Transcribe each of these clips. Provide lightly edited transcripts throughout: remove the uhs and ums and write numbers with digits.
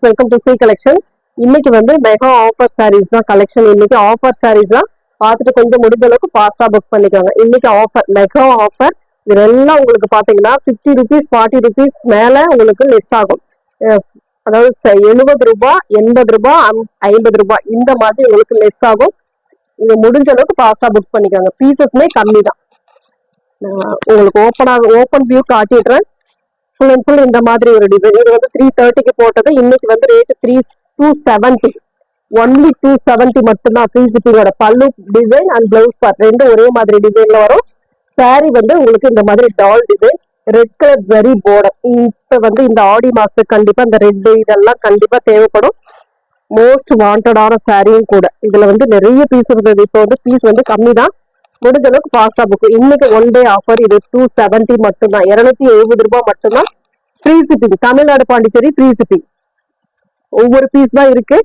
Welcome to C collection. இன்னைக்கு வந்து mega offer saris தான் கலெக்ஷன். இன்னைக்கு ஆஃபர் சாரீஸ் தான் பார்த்துட்டு கொஞ்சம் முடிஞ்ச அளவுக்கு ஃபாஸ்டா புக் பண்ணிக்கோங்க. இன்னைக்கு ஆஃபர் மெகா ஆஃபர். இதெல்லாம் உங்களுக்கு பாத்தீங்கன்னா 50 rupees 40 rupees மேல உங்களுக்கு லெஸ் ஆகும். அதாவது 70 ரூபாய் 80 ரூபாய் 50 ரூபாய் இந்த மாதிரி உங்களுக்கு லெஸ் ஆகும். இது முடிஞ்ச அளவுக்கு ஃபாஸ்டா புக் பண்ணிக்கோங்க. பீசஸ்மே கம்மி தான். உங்களுக்கு ஓப்பன் வியூ காட்டிடுறேன். ஃபுல் அண்ட் ஃபுல் இந்த மாதிரி ஒரு டிசைன். இது வந்து 330க்கு போட்டது. இன்னைக்கு வந்து ரேட் 270. ஒன்லி 270 மட்டும்தான். ஃப்ரீ ஷிப்பிங்கோட. பல்லு டிசைன் அண்ட் பிளவுஸ் பார்ட் ரெண்டும் ஒரே மாதிரி டிசைன்ல வரும். சாரி வந்து உங்களுக்கு இந்த மாதிரி டால் design, red colour zari border. இப்ப வந்து இந்த ஆடி மாசத்துக்கு கண்டிப்பா இந்த ரெட் இதெல்லாம் கண்டிப்பா தேவைப்படும். மோஸ்ட் வாண்டடான சாரியும் கூட. இதுல வந்து நிறைய பீஸ் இருந்தது. இப்போ வந்து பீஸ் வந்து கம்மி தான். முடிஞ்ச அளவுக்கு ஃபாஸ்டா புக். இன்னைக்கு ஒன் டே ஆஃபர். இது 270 மட்டும்தான். 270 ரூபாய் மட்டும்தான். Free shipping. Tamil Nadu Pondicherry free shipping. ஒவ்வொரு பீஸ் தான் இருக்கு.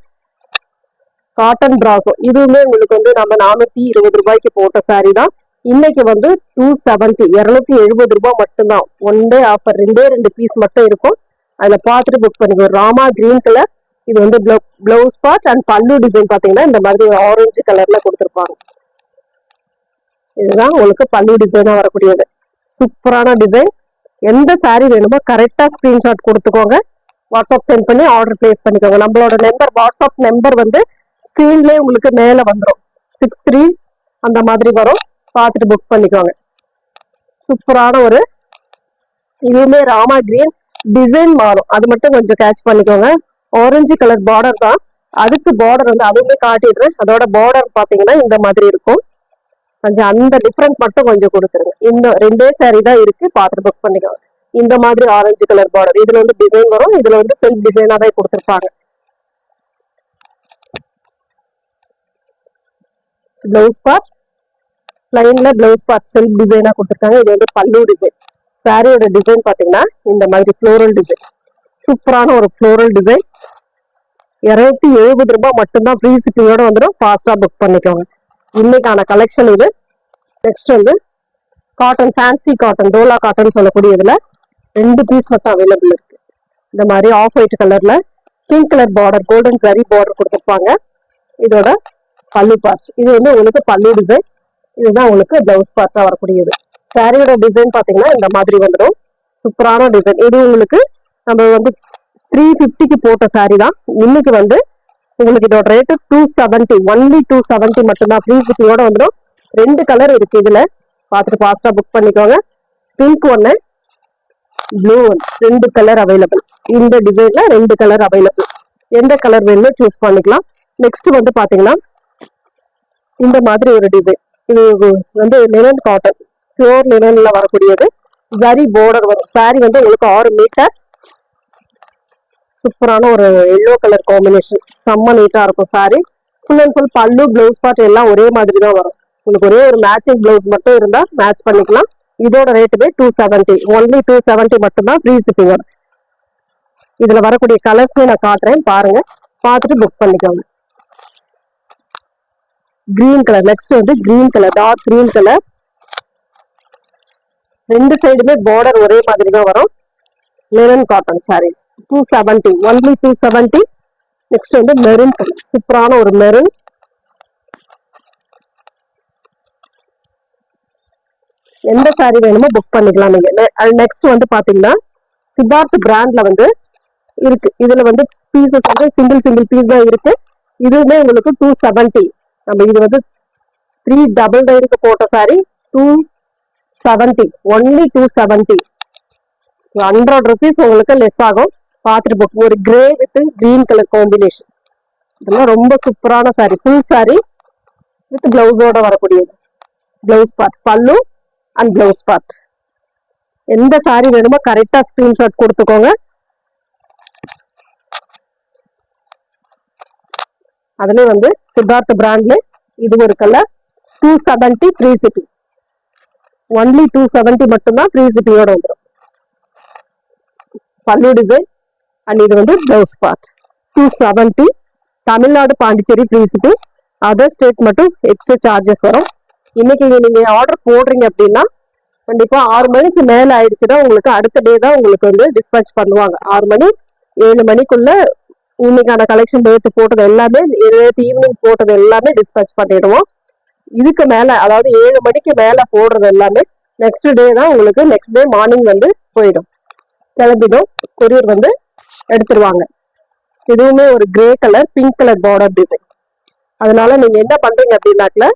காட்டன் பிராசோ இதுவுமே உங்களுக்கு வந்து நம்ம 420 ரூபாய்க்கு போட்ட சாரி தான். இன்னைக்கு வந்து 270 270 ரூபாய் மட்டும்தான். One day offer. ரெண்டு பீஸ் மட்டும் இருக்கும். அதுல பார்த்துட்டு புக் பண்ணிக்கோ. Rama green colour. இது வந்து பிளவுஸ் பார்ட் அண்ட் பல்லு டிசைன் பாத்தீங்கன்னா இந்த மாதிரி ஆரஞ்சு கலர்ல கொடுத்துருப்பாங்க. இதுதான் உங்களுக்கு பல்லு டிசைனா வரக்கூடியது. சூப்பரான டிசைன். எந்த சாரி வேணுமோ கரெக்டா ஸ்கிரீன்ஷாட் கொடுத்துக்கோங்க. வாட்ஸ்அப் சென்ட் பண்ணி ஆர்டர் பிளேஸ் பண்ணிக்கோங்க. நம்மளோட நம்பர் வாட்ஸ்அப் நம்பர் வந்து ஸ்கிரீன்லேயே உங்களுக்கு மேல வந்துடும். 63 அந்த மாதிரி வரும். பார்த்துட்டு புக் பண்ணிக்கோங்க. சூப்பரான ஒரு இதுவுமே ராமா கிரீன் டிசைன் மாறும். அது மட்டும் கொஞ்சம் கேட்ச் பண்ணிக்கோங்க. ஆரஞ்சு கலர் பார்டர் தான். அதுக்கு பார்டர் வந்து அதுவுமே காட்டிடுறேன். அதோட பார்டர் பாத்தீங்கன்னா இந்த மாதிரி இருக்கும். கொஞ்சம் அந்த டிஃபரெண்ட் மட்டும் கொஞ்சம் கொடுத்துருங்க. இந்த ரெண்டே சாரி தான் இருக்கு. பார்த்துட்டு புக் பண்ணிக்கோங்க. இந்த மாதிரி ஆரஞ்சு கலர் பார்டர். இதுல வந்து டிசைன் வரும். இதுல வந்து செல்ஃப் டிசைனாவே கொடுத்துருப்பாங்க. பிளவுஸ் பார்ட் பிளைன்ல பிளவுஸ் பார்ட் செல்ஃப் டிசைனா கொடுத்துருக்காங்க. இது வந்து பல்லு டிசைன். சாரியோட டிசைன் பாத்தீங்கன்னா இந்த மாதிரி ஃப்ளோரல் டிசைன். சூப்பரான ஒரு ஃப்ளோரல் டிசைன். 270 ரூபாய் மட்டும்தான். ஃப்ரீ ஷிப்பிங்கோட வந்துடும். ஃபாஸ்டா புக் பண்ணிக்கோங்க. இன்னைக்கான கலெக்ஷன் இது. நெக்ஸ்ட் வந்து cotton, fancy cotton, Dola cotton சொல்லக்கூடியதுல 2 பீஸ் மட்டும் அவைலபிள் இருக்கு. இந்த மாதிரி ஆஃப் ஒயிட் கலர்ல pink colour border, golden zari border கொடுத்துருப்பாங்க. இதோட பல்லு பார்ட். இது வந்து உங்களுக்கு பல்லு டிசைன். இதுதான் உங்களுக்கு பிளவுஸ் பார்ட்டா வரக்கூடியது. சாரியோட டிசைன் பாத்தீங்கன்னா இந்த மாதிரி வந்துடும். சூப்பரான டிசைன். இது உங்களுக்கு நம்ம வந்து 350க்கு போட்ட சாரி தான். இன்னைக்கு வந்து உங்களுக்கு இதோட ரேட்டு 270. ஒன்லி 270 மட்டும்தான். ஃப்ரீ ஷிப்பிங்கோட வந்துடும். 2 கலர் இருக்கு. இதுல பார்த்துட்டு ஃபாஸ்டா புக் பண்ணிக்கோங்க. பிங்க் ஒன்னு, ப்ளூ ஒன்னு, 2 கலர் அவைலபிள். இந்த டிசைன்ல 2 கலர் அவைலபிள். எந்த கலர் வேணுமோ சூஸ் பண்ணிக்கலாம். நெக்ஸ்ட் வந்து பாத்தீங்கன்னா இந்த மாதிரி ஒரு டிசைன். இது வந்து லினன் காட்டன், பியூர் லினன்ல வரக்கூடியது. ஜரி பார்டர் வரும். சாரி வந்து உங்களுக்கு 6 மீட்டர். சூப்பரான ஒரு எல்லோ கலர் காம்பினேஷன். செம்ம நீட்டா இருக்கும் சாரி. ஃபுல் அண்ட் ஃபுல் பல்லு பிளவுஸ் பார்ட் எல்லாம் ஒரே மாதிரி தான் வரும். உங்களுக்கு ஒரே ஒரு மேட்சிங் பிளவுஸ் மட்டும் இருந்தா மேட்ச் பண்ணிக்கலாம். இதோட ரேட்டுமே 270. ஒன்லி 270 மட்டும்தான். ஃப்ரீ ஷிப்பிங்கோட. இதுல வரக்கூடிய கலர்ஸ்மே நான் காட்டுறேன். பாருங்க. பார்த்துட்டு புக் பண்ணிக்கோங்க. Green colour. நெக்ஸ்ட் வந்து green colour, dark green colour. 2 சைடுமே பார்டர் ஒரே மாதிரி தான் வரும். Linen cotton sarees 270. Only 270. Next வந்து மெரூன் கலர். சூப்பரான ஒரு மெரூன். எந்த சாரி வேணுமோ புக் பண்ணிக்கலாம் நீங்க. நெக்ஸ்ட் வந்து பாத்தீங்கன்னா சித்தார்த் பிராண்ட்ல வந்து இருக்கு. இதுல வந்து பீசஸ் வந்து சிங்கிள் பீஸ் தான் இருக்கு. இதுவுமே உங்களுக்கு 270. நம்ம இது வந்து 399க்கு போட்ட சாரி 270. ஒன்லி 270. 100 rupees உங்களுக்கு லெஸ் ஆகும். பார்த்துட்டு புக். ஒரு grey with green colour combination. இதெல்லாம் ரொம்ப சூப்பரான சாரி. ஃபுல் சாரி வித் பிளவுஸோட வரக்கூடியது. பிளவுஸ் பார்ட், பல்லு அண்ட் பிளவுஸ் பார்ட். எந்த சாரி வேணுமோ கரெக்டா ஸ்கிரீன்ஷாட் கொடுத்துக்கோங்க. அதுல வந்து சித்தார்த் பிராண்ட்ல இது ஒரு கலர் 270. Free shipping. ஒன்லி 270 மட்டும்தான். ஃப்ரீ ஷிப்பிங்கோட வந்துடும். பல்லு டிசைன் அண்ட் இது வந்து blouse part. 270. Tamil Nadu Pondicherry free shipping. Other state மட்டும் எக்ஸ்ட்ரா சார்ஜஸ் வரும். இன்னைக்கு நீங்க ஆர்டர் போடுறீங்க அப்படின்னா கண்டிப்பா 6 மணிக்கு மேல ஆயிடுச்சுன்னா உங்களுக்கு அடுத்த டே தான் உங்களுக்கு வந்து டிஸ்பேச் பண்ணுவாங்க. 6 மணி 7 மணிக்குள்ள இன்னைக்கான கலெக்ஷன் நேற்று போட்டது எல்லாமே, நேற்று ஈவினிங் போட்டது எல்லாமே டிஸ்பேச் பண்ணிடுவோம். இதுக்கு மேல, அதாவது 7 மணிக்கு மேல போடுறது எல்லாமே நெக்ஸ்ட் டே தான் உங்களுக்கு, நெக்ஸ்ட் டே மார்னிங் வந்து போயிடும், கிளம்பிடும். கொரியர் வந்து எடுத்துருவாங்க. இதுவுமே ஒரு grey colour pink colour border design. அதனால நீங்க என்ன பண்றீங்க அப்படின்னாக்கல,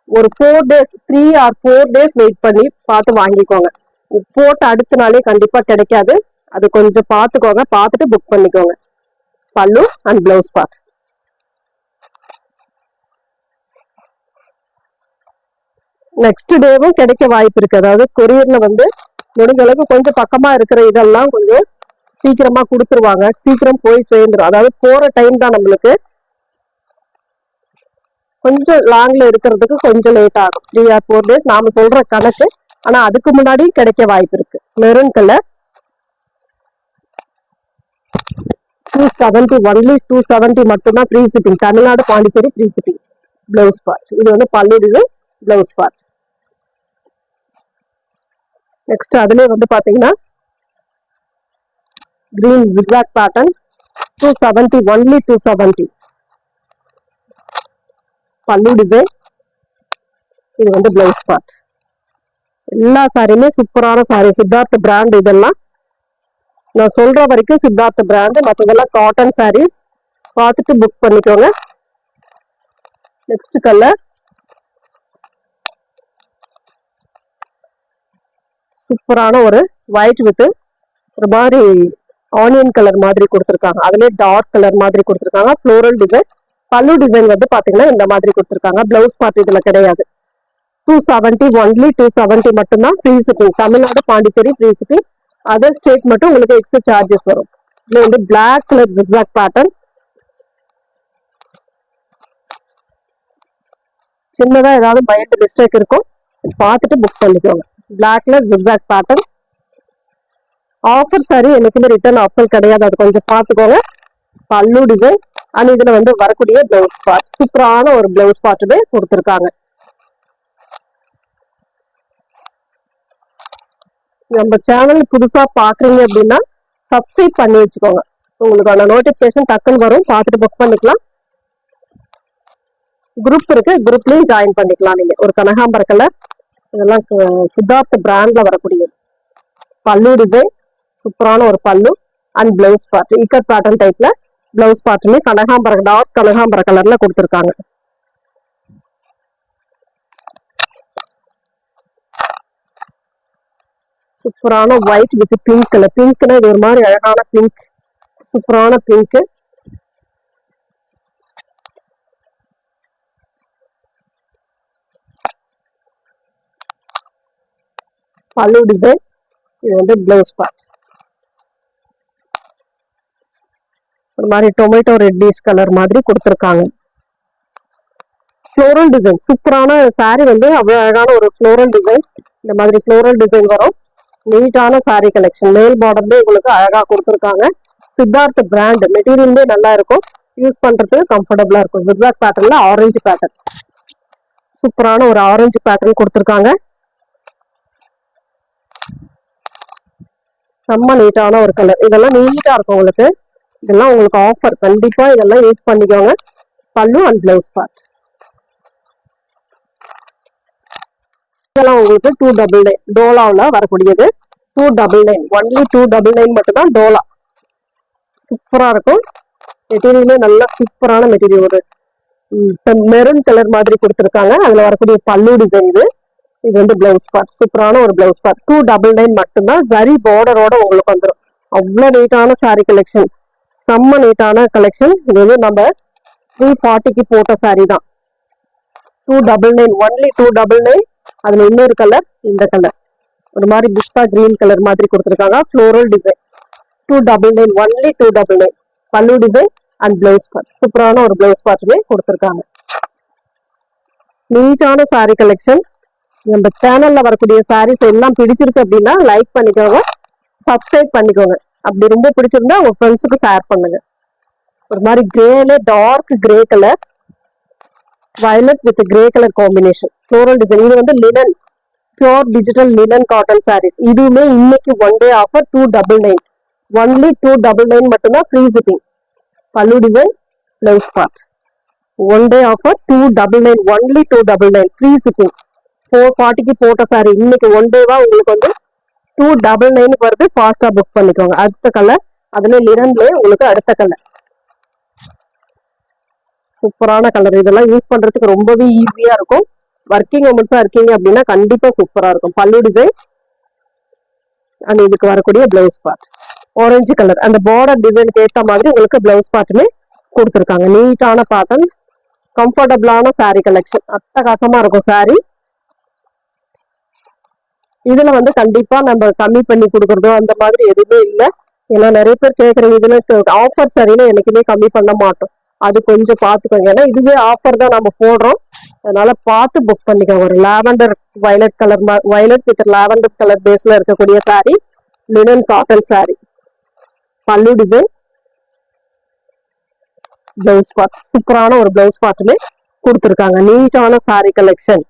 ஒரு 4 days 3 or 4 days வெயிட் பண்ணி பார்த்து வாங்கிக்கோங்க. போட்டு அடுத்த நாளே கண்டிப்பா கிடைக்காது. அது கொஞ்சம் பார்த்துக்கோங்க, பார்த்துட்டு புக் பண்ணிக்கோங்க. பல்லு அண்ட் பிளவுஸ் பார்ட். நெக்ஸ்ட் டேவும் கிடைக்க வாய்ப்பு இருக்கு. அதாவது கொரியர்ல வந்து முடிஞ்ச அளவுக்கு கொஞ்சம் பக்கமா இருக்கிற இதெல்லாம் கொஞ்சம் சீக்கிரமா கொடுத்துருவாங்க, சீக்கிரம் போய் சேர்ந்துடும். அதாவது போற டைம் தான் நம்மளுக்கு, கொஞ்சம் லாங்ல இருக்கிறதுக்கு கொஞ்சம் லேட் ஆகும். 3 or 4 days நாம சொல்ற கணக்கு. ஆனா அதுக்கு முன்னாடி கிடைக்க வாய்ப்பு இருக்கு. மெரூன் கலர் 270, ஒன்லி 270 மட்டும்தான் free shipping. Tamil Nadu Pondicherry free shipping. Blouse part. இது வந்து பல்லு டிசைன், பிளவுஸ் பார்ட். நெக்ஸ்ட் அதுல வந்து பாத்தீங்கன்னா கிரீன் ஜிக்ஸாக் பேட்டர்ன் 270, ஒன்லி 270. பல்லு டிசைன். இது வந்து பிளவுஸ் பார்ட். எல்லா சாரியுமே சூப்பரான சாரி. சித்தார்த் பிராண்ட். இதெல்லாம் நான் சொல்ற வரைக்கும் சித்தார்த் பிராண்ட். மற்றதெல்லாம் காட்டன் சாரீஸ். பார்த்துட்டு புக் பண்ணிக்கோங்க. நெக்ஸ்ட் கலர் சூப்பரான ஒரு ஒயிட் வித் ஒரு மாதிரி ஆனியன் கலர் மாதிரி கொடுத்துருக்காங்க. அதுலயே டார்க் கலர் மாதிரி கொடுத்துருக்காங்க. Floral design. பல்லு டிசைன் வந்து பாத்தீங்கன்னா இந்த மாதிரி கொடுத்துருக்காங்க. பிளவுஸ் பார்ட் இதுல கிடையாது. 270, ஒன்லி 270 மட்டும்தான் free shipping. Tamil Nadu Pondicherry free shipping. Other state மட்டும் உங்களுக்கு எக்ஸ்ட்ரா சார்ஜஸ் வரும். இதுல வந்து பிளாக் கலர் ஜிக்ஸாக் பேட்டர்ன். சின்னதா ஏதாவது மைண்ட் மிஸ்டேக் இருக்கும், பார்த்துட்டு புக் பண்ணிக்கோங்க. Black colour zigzag pattern. Offer saree என்னைக்குமே ரிட்டர்ன் ஆப்ஷன் கிடையாது, அது கொஞ்சம் பார்த்துக்கோங்க. பல்லு டிசைன் அண்ட் இதுல வந்து வரக்கூடிய பிளவுஸ் பார்ட். சூப்பரான ஒரு பிளவுஸ் பார்ட்டுமே கொடுத்துருக்காங்க. நம்ம சேனல் புதுசா பாக்குறீங்க அப்படின்னா சப்ஸ்கிரைப் பண்ணி வச்சுக்கோங்க. உங்களுக்கான நோட்டிபிகேஷன் டக்குன்னு வரும், பார்த்துட்டு புக் பண்ணிக்கலாம். குரூப் இருக்கு, குரூப்லயும் ஜாயின் பண்ணிக்கலாம் நீங்க. ஒரு கனகாம்பர கலர். இதெல்லாம் சித்தார்த் பிராண்ட்ல வரக்கூடியது. பல்லு டிசைன் சூப்பரான ஒரு பல்லு and blouse part. Ikat pattern டைப்ல பிளவுஸ் பார்ட்டுமே கனகாம்பர டார்க் கனகாம்பர கலர்ல கொடுத்துருக்காங்க. சூப்பரான ஒயிட் வித் பிங்க் கலர். பிங்க்னா இது ஒரு மாதிரி அழகான பிங்க். சூப்பரான பிங்க். பல்லு டிசைன். இது வந்து பிளவுஸ் பார்ட். ஒரு மாதிரி டொமேட்டோ ரெட்டிஷ் கலர் மாதிரி கொடுத்துருக்காங்க. Floral design. சூப்பரான சாரி வந்து அவ்வளவு அழகான ஒரு ஃப்ளோரல் டிசைன். இந்த மாதிரி ஃப்ளோரல் டிசைன் வரும். நீட்டான சாரி கலெக்ஷன். மேல் பார்டர்ல உங்களுக்கு அழகா கொடுத்துருக்காங்க. சித்தார்த் பிராண்ட். மெட்டீரியலுமே நல்லா இருக்கும், யூஸ் பண்றதுக்கு கம்ஃபர்டபுளா இருக்கும். ஜிக்ஸாக் பேட்டர்ன்ல ஆரஞ்சு பேட்டர்ன். சூப்பரான ஒரு ஆரஞ்சு பேட்டர்ன் கொடுத்துருக்காங்க. செம்ம நீட்டான ஒரு கலர். இதெல்லாம் நீட்டா இருக்கும் உங்களுக்கு. இதெல்லாம் உங்களுக்கு ஆஃபர். கண்டிப்பா இதெல்லாம் யூஸ் பண்ணிக்கோங்க. பல்லு அண்ட் பிளவுஸ் பார்ட். இதெல்லாம் உங்களுக்கு 299 டோலாவில் வரக்கூடியது. 299, ஒன்லி 299 மட்டும்தான் டோலா. சூப்பரா இருக்கும். மெட்டீரியலுமே நல்லா சூப்பரான மெட்டீரியல். ஒரு மெரூன் கலர் மாதிரி கொடுத்துருக்காங்க. அதுல வரக்கூடிய பல்லு டிசைன். இது வந்து பிளவுஸ் பார்ட். சூப்பரான ஒரு பிளவுஸ் பார்ட். 299 மட்டும்தான். சரி பார்டரோட உங்களுக்கு வந்துடும். அவ்வளவு நீட்டான சாரி கலெக்ஷன். செம்ம நீட்டான கலெக்ஷன். இது வந்து நம்ம 340க்கு போட்ட சாரி தான். 299, ஒன்லி 299. அதுல இன்னொரு கலர், இந்த கலர் ஒரு மாதிரி பிஸ்தா கிரீன் கலர் மாதிரி கொடுத்துருக்காங்க. Floral design. 299, ஒன்லி 299. பல்லு டிசைன் அண்ட் பிளவுஸ் பார்ட். சூப்பரான ஒரு பிளவுஸ் பார்ட்டுமே கொடுத்துருக்காங்க. நீட்டான சாரி கலெக்ஷன். நம்ம சேனல்ல வரக்கூடிய சாரீஸ் எல்லாம் பிடிச்சிருக்கு அப்படின்னா லைக் பண்ணிக்கோங்க, சப்ஸ்கிரைப் பண்ணிக்கோங்க. அப்படி ரொம்ப பிடிச்சிருந்தா உங்க ஃப்ரெண்ட்ஸுக்கு ஷேர் பண்ணுங்க. ஒரு மாதிரி கிரேல dark grey colour, violet with grey colour combination. Floral design. இது வந்து linen, pure digital linen cotton saris. இதுவுமே இன்னைக்கு ஒன் டே ஆஃபர் 299. ஒன்லி 299 மட்டும்தான் free shipping. Pallu design, blouse part. One day offer 299, only 299, free shipping. 440க்கு போட்ட சாரி இன்னைக்கு ஒன் டேவா உங்களுக்கு வந்து 299 வருது. ஃபாஸ்டா புக் பண்ணிக்கோங்க. அடுத்த கலர், அதுல லினன்ல உங்களுக்கு அடுத்த கலர் சூப்பரான கலர். இதெல்லாம் யூஸ் பண்றதுக்கு ரொம்பவே ஈஸியா இருக்கும். ஒர்க்கிங் உமன்ஸா இருக்கீங்க அப்படின்னா கண்டிப்பா சூப்பரா இருக்கும். பல்லு டிசைன் அண்ட் இதுக்கு வரக்கூடிய பிளவுஸ் பார்ட் ஆரஞ்சு கலர். அந்த பார்டர் டிசைனுக்கு ஏற்ற மாதிரி உங்களுக்கு பிளவுஸ் பார்ட்டுமே கொடுத்துருக்காங்க. நீட்டான பேட்டர்ன், கம்ஃபர்டபுளான சாரி கலெக்ஷன், அட்டகாசமா இருக்கும் சாரி. இதுல வந்து கண்டிப்பா நம்ம கம்மி பண்ணி கொடுக்கறதோ அந்த மாதிரி எதுவுமே இல்லை. ஏன்னா நிறைய பேர் கேட்கறீங்க இதுல ஆஃபர் சாரின்னு என்னைக்குமே கம்மி பண்ண மாட்டோம். அது கொஞ்சம் பார்த்துக்கோங்க. ஏன்னா இதுவே ஆஃபர் தான் நம்ம போடுறோம். அதனால பார்த்து புக் பண்ணிக்கோங்க. ஒரு lavender violet colour, violet with lavender colour பேஸ்ல இருக்கக்கூடிய சாரி, லினன் காட்டன் சாரி. பல்லு டிசைன், பிளவுஸ் பார்ட், சூப்பரான ஒரு பிளவுஸ் பார்ட்டுமே கொடுத்துருக்காங்க. நீட்டான சாரி கலெக்ஷன்,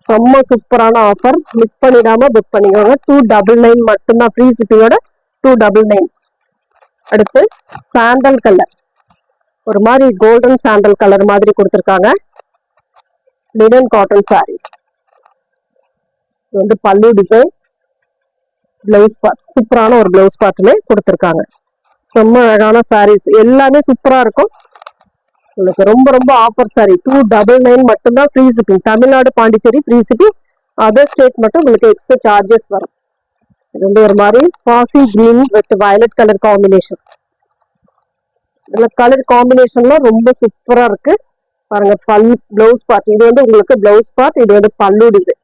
செம்ம சூப்பரான ஆஃபர். மிஸ் பண்ணிடாம புக் பண்ணிக்கோங்க. 299 மட்டும்தான், ஃப்ரீ ஷிப்பிங்கோட 299. அடுத்து சாண்டல் கலர், ஒரு மாதிரி கோல்டன் சாண்டல் கலர் மாதிரி கொடுத்துருக்காங்க. Linen cotton sarees. இது வந்து பல்லு டிசைன், பிளவுஸ் பார்ட், சூப்பரான ஒரு பிளவுஸ் பார்ட்டுமே கொடுத்துருக்காங்க. செம்ம அழகான சாரீஸ், எல்லாமே சூப்பரா இருக்கும். உங்களுக்கு ரொம்ப ரொம்ப ஆஃபர் சாரி 299 மட்டும்தான், free shipping. Tamil Nadu, Pondicherry free shipping. Other state மட்டும் உங்களுக்கு எக்ஸ்ட்ரா சார்ஜஸ் வரும். இது வந்து ஒரு மாதிரி பாசி green with violet colour combination. இதுல கலர் காம்பினேஷன்லாம் ரொம்ப சூப்பரா இருக்கு பாருங்க. பிளவுஸ் பார்ட், இது வந்து உங்களுக்கு பிளவுஸ் பார்ட், இது வந்து பல்லு டிசைன்,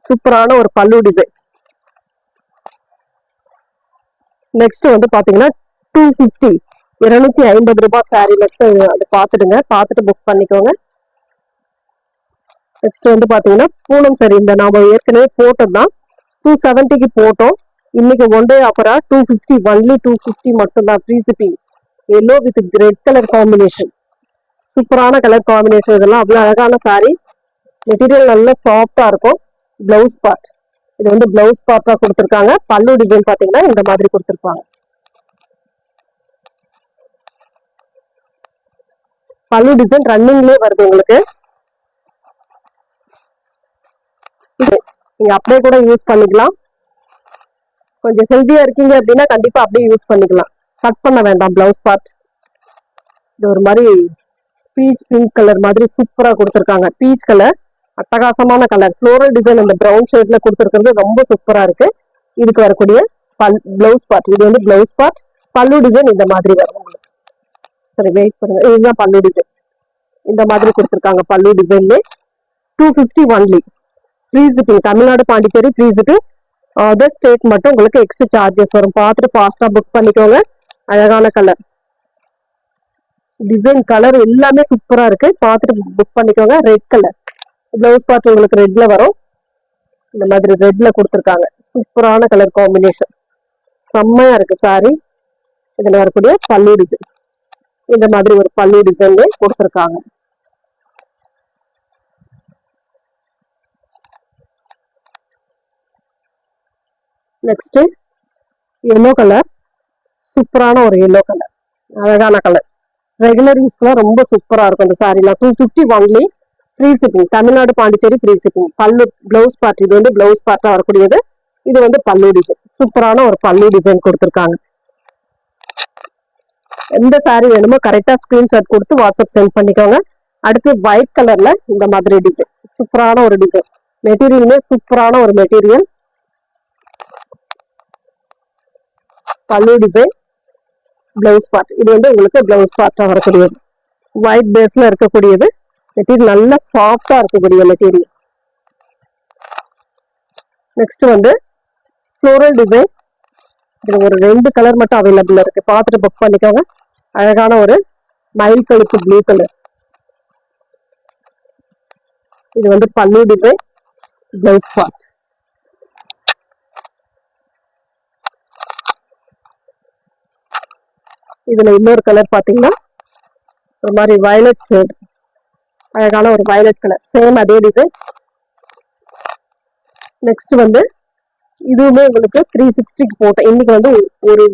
சூப்பரான ஒரு பல்லு டிசைன். நெக்ஸ்ட் வந்து பாத்தீங்கன்னா 250, 250 ரூபாய் சாரி மட்டும் அது பார்த்துடுங்க. பார்த்துட்டு புக் பண்ணிக்கோங்க. நெக்ஸ்ட் வந்து பாத்தீங்கன்னா பூனம் சாரி. இந்த நாம ஏற்கனவே போட்டோம்தான் 270க்கு போட்டோம். இன்னைக்கு ஒன் டே ஆஃபரா 250, ஒன்லி 250 மட்டும்தான், free shipping. Yellow with red colour combination, சூப்பரான கலர் காம்பினேஷன். இதெல்லாம் அவ்வளவு அழகான சாரி. மெட்டீரியல் நல்லா சாஃப்டா இருக்கும். பிளவுஸ் பார்ட், இது வந்து பிளவுஸ் பார்ட்டா கொடுத்துருக்காங்க. பல்லு டிசைன் பாத்தீங்கன்னா இந்த மாதிரி கொடுத்துருப்பாங்க. பல்லு டிசைன் ரன்னிங்லயே வருது உங்களுக்கு. நீங்க அப்படியே கூட யூஸ் பண்ணிக்கலாம். கொஞ்சம் ஹெல்தியா இருக்கீங்க அப்படின்னா கண்டிப்பா அப்படியே யூஸ் பண்ணிக்கலாம். கட் பண்ண வேண்டாம் பிளவுஸ் பார்ட். இது ஒரு மாதிரி பீச் பிங்க் கலர் மாதிரி சூப்பரா கொடுத்துருக்காங்க. பீச் கலர், அட்டகாசமான கலர். ஃப்ளோரல் டிசைன் அந்த பிரவுன் ஷேட்ல கொடுத்துருக்கிறது ரொம்ப சூப்பரா இருக்கு. இதுக்கு வரக்கூடிய பிளவுஸ் பார்ட், இது வந்து பிளவுஸ் பார்ட். பல்லு டிசைன் இந்த மாதிரி வரும் உங்களுக்கு. சரி வெயிட் பண்ணுங்க, இதுதான் பல்லு டிசைன். இந்த மாதிரி கொடுத்துருக்காங்க பல்லு டிசைன்ல. 250 only, free shipping. Tamil Nadu, Pondicherry free shipping. Other state மட்டும் உங்களுக்கு எக்ஸ்ட்ரா சார்ஜஸ் வரும். பார்த்துட்டு ஃபாஸ்டா புக் பண்ணிக்கோங்க. அழகான கலர் டிசைன், கலர் எல்லாமே சூப்பரா இருக்கு. பார்த்துட்டு புக் பண்ணிக்கோங்க. ரெட் கலர் பிளவுஸ் பார்ட் உங்களுக்கு ரெட்ல வரும். இந்த மாதிரி ரெட்ல கொடுத்துருக்காங்க. சூப்பரான கலர் காம்பினேஷன், செம்மையா இருக்கு சாரி. இதுல வரக்கூடிய பல்லு டிசைன், இந்த மாதிரி ஒரு பல்லு டிசைன் கொடுத்துருக்காங்க. நெக்ஸ்ட் எல்லோ கலர், சூப்பரான ஒரு எல்லோ கலர், அழகான கலர். ரெகுலர் யூஸ்க்குலாம் ரொம்ப சூப்பரா இருக்கும் இந்த சாரிலாம். 250 only, free shipping. Tamil Nadu, Pondicherry free shipping. பல்லு பிளவுஸ் பார்ட், இது வந்து பிளவுஸ் பார்ட்டா வரக்கூடியது. இது வந்து பல்லு டிசைன், சூப்பரான ஒரு பல்லு டிசைன் கொடுத்துருக்காங்க. எந்த சாரி வேணுமோ கரெக்டா ஸ்கிரீன்ஷாட் கொடுத்து வாட்ஸ்அப் சென்ட் பண்ணிக்கோங்க. அடுத்து ஒயிட் கலர்ல இந்த மாதிரி டிசைன், சூப்பரான ஒரு டிசைன். மெட்டீரியலுமே சூப்பரான ஒரு மெட்டீரியல். பல்லு டிசைன், பிளவுஸ் பார்ட், இது வந்து உங்களுக்கு பிளவுஸ் பார்ட்டா வரக்கூடியது. ஒயிட் பேஸ்ல இருக்கக்கூடியது. மெட்டீரியல் நல்லா சாஃப்டா இருக்கக்கூடிய மெட்டீரியல். நெக்ஸ்ட் வந்து ஃப்ளோரல் டிசைன். இது ஒரு 2 கலர் மட்டும் அவைலபிள் இருக்கு. பார்த்துட்டு புக் பண்ணிக்கோங்க. அழகான ஒரு மயில் கழுத்து ப்ளூ கலர். இது வந்து பல்லு டிசைன், பிளவுஸ் பார்ட். இதுல இன்னொரு கலர் பாத்தீங்கன்னா ஒரு மாதிரி வயலட் ஷேட், அழகான ஒரு வயலட் கலர். சேம் அதே டிசைன். நெக்ஸ்ட் வந்து இதுவுமே உங்களுக்கு 360க்கு போட்டேன். இன்னைக்கு வந்து ஒரு